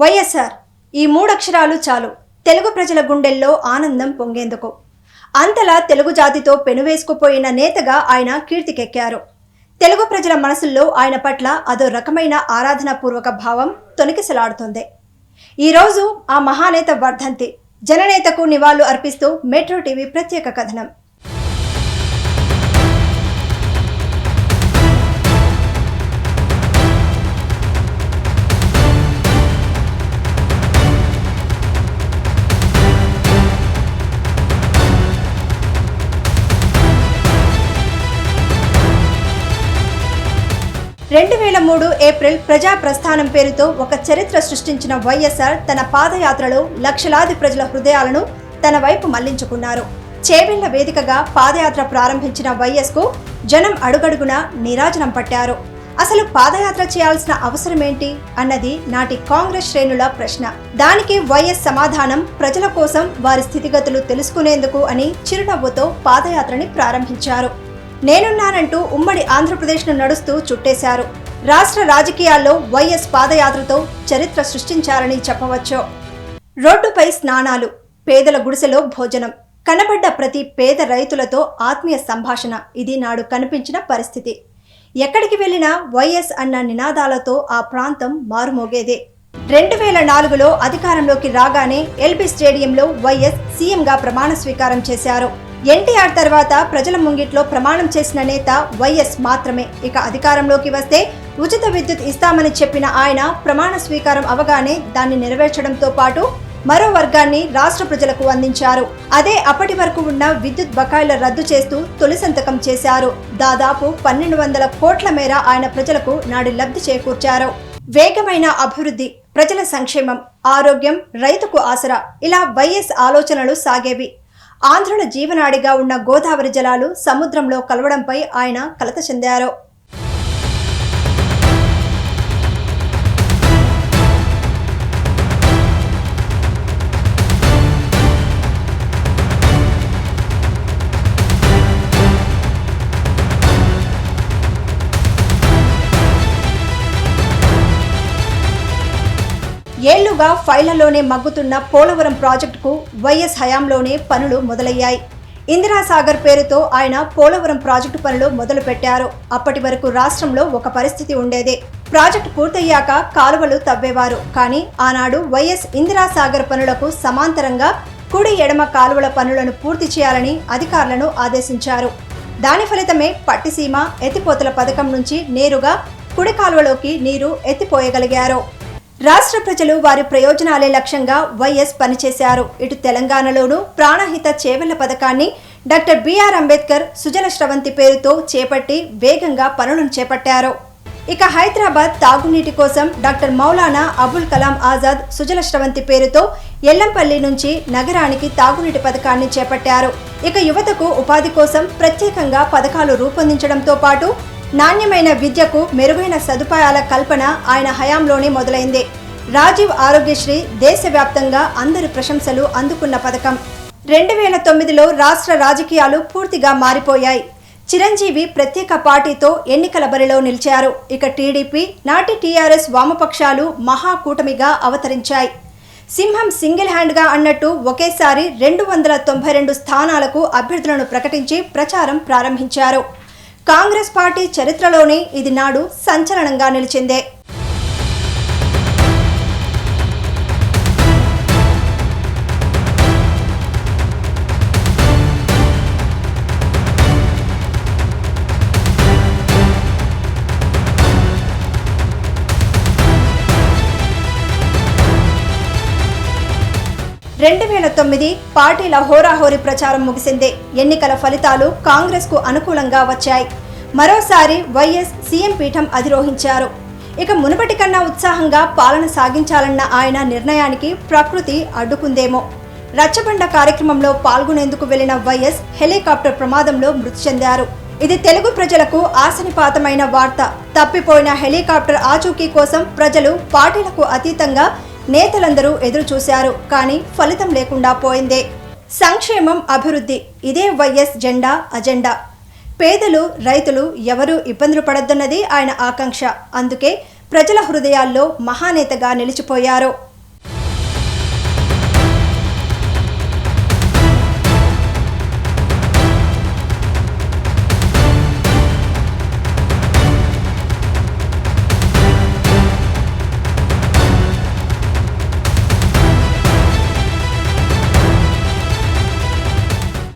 వైఎస్ఆర్ ఈ మూడక్షరాలు చాలు తెలుగు ప్రజల గుండెల్లో ఆనందం పొంగేందుకు. అంతలా తెలుగు జాతితో పెనువేసుకుపోయిన నేతగా ఆయన కీర్తికెక్కారు. తెలుగు ప్రజల మనసుల్లో ఆయన పట్ల అదో రకమైన ఆరాధనాపూర్వక భావం తొణికిసలాడుతోంది. ఈరోజు ఆ మహానేత వర్ధంతి. జననేతకు నివాళులు అర్పిస్తూ మెట్రో టీవీ ప్రత్యేక కథనం. ఏప్రిల్ ప్రజా ప్రస్థానం పేరుతో ఒక చరిత్ర సృష్టించిన వైఎస్ఆర్ తన పాదయాత్రలో లక్షలాది ప్రజల హృదయాలను తన వైపు మళ్లించుకున్నారు. చేవెళ్ల వేదికగా పాదయాత్ర ప్రారంభించిన వైఎస్కు జనం అడుగడుగునా నీరాజనం పట్టారు. అసలు పాదయాత్ర చేయాల్సిన అవసరమేంటి అన్నది నాటి కాంగ్రెస్ శ్రేణుల ప్రశ్న. దానికి వైఎస్ సమాధానం ప్రజల కోసం వారి స్థితిగతులు తెలుసుకునేందుకు అని చిరునవ్వుతో పాదయాత్రని ప్రారంభించారు. నేనున్నానంటూ ఉమ్మడి ఆంధ్రప్రదేశ్ను నడుస్తూ చుట్టేశారు. రాష్ట్ర రాజకీయాల్లో వైఎస్ పాదయాత్రతో చరిత్ర సృష్టించారని చెప్పవచ్చు. రోడ్డుపై స్నానాలు, పేదల గుడిసెలో భోజనం, కనబడ్డ ప్రతి పేద రైతులతో ఆత్మీయ సంభాషణ, ఇది నాడు కనిపించిన పరిస్థితి. ఎక్కడికి వెళ్లినా వైఎస్ అన్న నినాదాలతో ఆ ప్రాంతం మారుమోగేదే. 2004లో అధికారంలోకి రాగానే ఎల్బీ స్టేడియంలో వైఎస్ సీఎంగా ప్రమాణ స్వీకారం చేశారు. ఎన్టీఆర్ తర్వాత ప్రజల ముంగిట్లో ప్రమాణం చేసిన నేత వైఎస్ మాత్రమే. ఇక అధికారంలోకి వస్తే ఉచిత విద్యుత్ ఇస్తామని చెప్పిన ఆయన ప్రమాణ స్వీకారం అవగానే దాన్ని నెరవేర్చడంతో పాటు మరో వర్గాన్ని రాష్ట్ర ప్రజలకు అందించారు. అదే అప్పటి వరకు ఉన్న విద్యుత్ బకాయిల రద్దు చేస్తూ తొలి సంతకం చేశారు. దాదాపు 1200 కోట్ల మేర ఆయన ప్రజలకు నాడు లబ్ధి చేకూర్చారు. వేగమైన అభివృద్ధి, ప్రజల సంక్షేమం, ఆరోగ్యం, రైతుకు ఆసరా, ఇలా వైఎస్ ఆలోచనలు సాగేవి. ఆంధ్రుల జీవనాడిగా ఉన్న గోదావరి జలాలు సముద్రంలో కలవడంపై ఆయన కలత చెందారు. ఏళ్లుగా ఫైళ్లలోనే మగ్గుతున్న పోలవరం ప్రాజెక్టుకు వైఎస్ హయాంలోనే పనులు మొదలయ్యాయి. ఇందిరాసాగర్ పేరుతో ఆయన పోలవరం ప్రాజెక్టు పనులు మొదలు పెట్టారు. అప్పటి వరకు రాష్ట్రంలో ఒక పరిస్థితి ఉండేదే. ప్రాజెక్టు పూర్తయ్యాక కాలువలు తవ్వేవారు. కానీ ఆనాడు వైఎస్ ఇందిరాసాగర్ పనులకు సమాంతరంగా కుడి ఎడమ కాలువల పనులను పూర్తి చేయాలని అధికారులను ఆదేశించారు. దాని ఫలితమే పట్టిసీమ ఎత్తిపోతల పథకం నుంచి నేరుగా కుడి కాలువలోకి నీరు ఎత్తిపోయగలిగారు. రాష్ట్ర ప్రజలు వారి ప్రయోజనాలే లక్ష్యంగా వైఎస్ పనిచేశారు. ఇటు తెలంగాణలోనూ ప్రాణహిత చేవెళ్ల పథకాన్ని డాక్టర్ బిఆర్ అంబేద్కర్ సుజల స్రవంతి పేరుతో చేపట్టి వేగంగా పనులను చేపట్టారు. ఇక హైదరాబాద్ తాగునీటి కోసం డాక్టర్ మౌలానా అబుల్ కలాం ఆజాద్ సుజల స్రవంతి పేరుతో ఎల్లంపల్లి నుంచి నగరానికి తాగునీటి పథకాన్ని చేపట్టారు. ఇక యువతకు ఉపాధి కోసం ప్రత్యేకంగా పథకాలు రూపొందించడంతో పాటు నాణ్యమైన విద్యకు మెరుగైన సదుపాయాల కల్పన ఆయన హయాంలోనే మొదలైంది. రాజీవ్ ఆరోగ్యశ్రీ దేశవ్యాప్తంగా అందరి ప్రశంసలు అందుకున్న పథకం. 2009లో రాష్ట్ర రాజకీయాలు పూర్తిగా మారిపోయాయి. చిరంజీవి ప్రత్యేక పార్టీతో ఎన్నికల బరిలో నిలిచారు. ఇక టీడీపీ, నాటి టీఆర్ఎస్ వామపక్షాలు మహాకూటమిగా అవతరించాయి. సింహం సింగిల్ హ్యాండ్గా అన్నట్టు ఒకేసారి 292 స్థానాలకు అభ్యర్థులను ప్రకటించి ప్రచారం ప్రారంభించారు. కాంగ్రెస్ పార్టీ చరిత్రలోనే ఇది నాడు సంచలనంగా నిలిచిందే. పార్టీల హోరాహోరీ ప్రచారం ముగిసింది. ఎన్నికల ఫలితాలు కాంగ్రెస్ కు అనుకూలంగా వచ్చాయి. మరోసారి వైఎస్ సీఎం పీఠం అధిరోహించారు. ఇక మునుపటి కన్నా ఉత్సాహంగా పాలన సాగించాలన్న ఆయన నిర్ణయానికి ప్రకృతి అడ్డుకుందేమో. రచ్చబండ కార్యక్రమంలో పాల్గొనేందుకు వెళ్లిన వైఎస్ హెలికాప్టర్ ప్రమాదంలో మృతి చెందారు. ఇది తెలుగు ప్రజలకు ఆశనిపాతమైన వార్త. తప్పిపోయిన హెలికాప్టర్ ఆచూకీ కోసం ప్రజలు పార్టీలకు అతీతంగా నేతలందరూ ఎదురు చూశారు. కానీ ఫలితం లేకుండా పోయిందే. సంక్షేమం, అభివృద్ధి, ఇదే వైఎస్ జెండా, అజెండా. పేదలు, రైతులు ఎవరూ ఇబ్బందులు పడొద్దన్నది ఆయన ఆకాంక్ష. అందుకే ప్రజల హృదయాల్లో మహానేతగా నిలిచిపోయారు.